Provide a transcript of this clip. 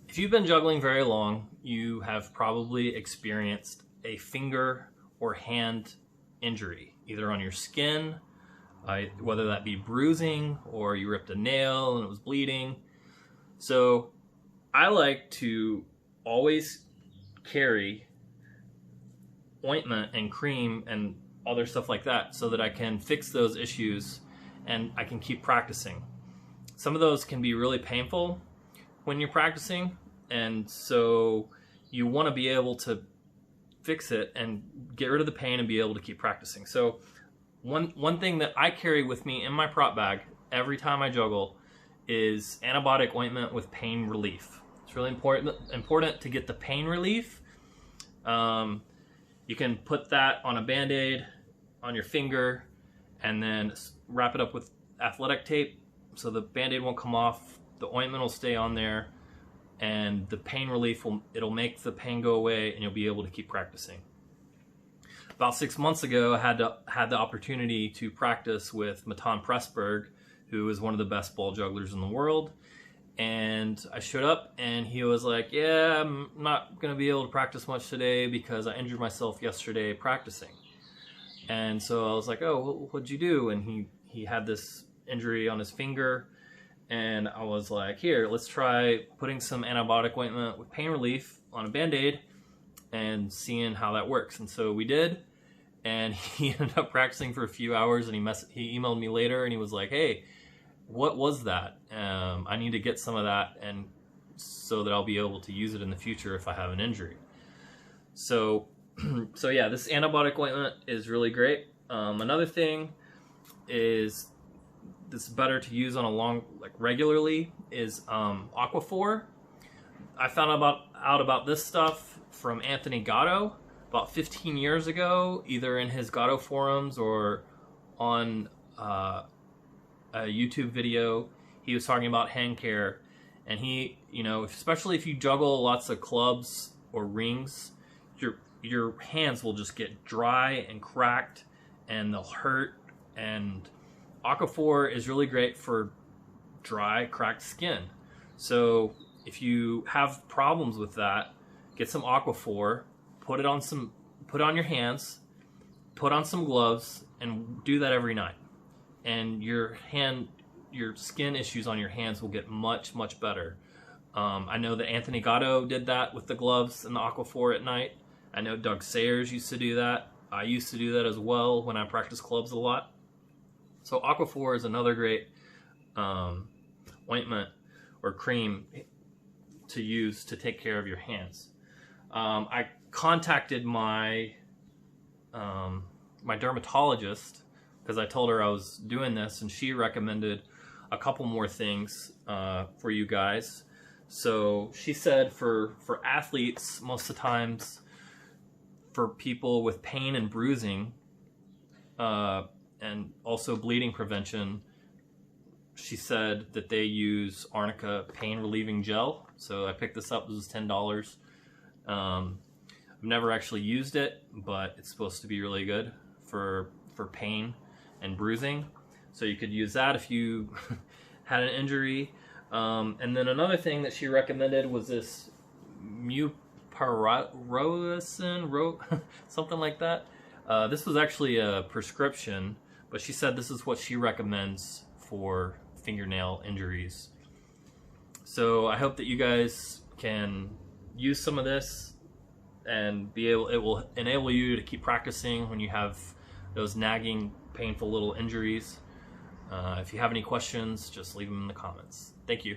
If you've been juggling very long, you have probably experienced a finger or hand injury, either on your skin, whether that be bruising or you ripped a nail and it was bleeding. So I like to always carry ointment and cream and other stuff like that so that I can fix those issues and I can keep practicing. Some of those can be really painful when you're practicing, and so you want to be able to fix it and get rid of the pain and be able to keep practicing. So one thing that I carry with me in my prop bag every time I juggle is antibiotic ointment with pain relief. It's really important to get the pain relief. You can put that on a Band-Aid on your finger and then wrap it up with athletic tape so the Band-Aid won't come off, the ointment will stay on there, and the pain relief it'll make the pain go away and you'll be able to keep practicing. About 6 months ago, I had the opportunity to practice with Matan Pressberg, who is one of the best ball jugglers in the world. And I showed up and he was like, yeah, I'm not going to be able to practice much today because I injured myself yesterday practicing. And so I was like, oh, what'd you do? And he had this injury on his finger. And I was like, here, let's try putting some antibiotic ointment with pain relief on a Band-Aid and seeing how that works. And so we did. And he ended up practicing for a few hours, and he emailed me later and he was like, hey, what was that? I need to get some of that, and so that I'll be able to use it in the future if I have an injury. So yeah, this antibiotic ointment is really great. Another thing is that's better to use on regularly is Aquaphor. I found out about this stuff from Anthony Gatto about 15 years ago, either in his Gatto forums or on a YouTube video. He was talking about hand care, and he, especially if you juggle lots of clubs or rings, your hands will just get dry and cracked and they'll hurt. And Aquaphor is really great for dry, cracked skin. So if you have problems with that, get some Aquaphor, put on your hands, put on some gloves, and do that every night. And your skin issues on your hands will get much, much better. I know that Anthony Gatto did that with the gloves and the Aquaphor at night. I know Doug Sayers used to do that. I used to do that as well when I practice clubs a lot. So Aquaphor is another great ointment or cream to use to take care of your hands. I contacted my dermatologist because I told her I was doing this, and she recommended a couple more things for you guys. So she said for athletes, most of the times, for people with pain and bruising, and also bleeding prevention, she said that they use Arnica pain relieving gel. So I picked this up. This is $10. I've never actually used it, but it's supposed to be really good for pain and bruising. So you could use that if you had an injury. And then another thing that she recommended was this mupirocin, something like that. This was actually a prescription, but she said this is what she recommends for fingernail injuries. So I hope that you guys can use some of this and it will enable you to keep practicing when you have those nagging, painful little injuries. If you have any questions, just leave them in the comments. Thank you.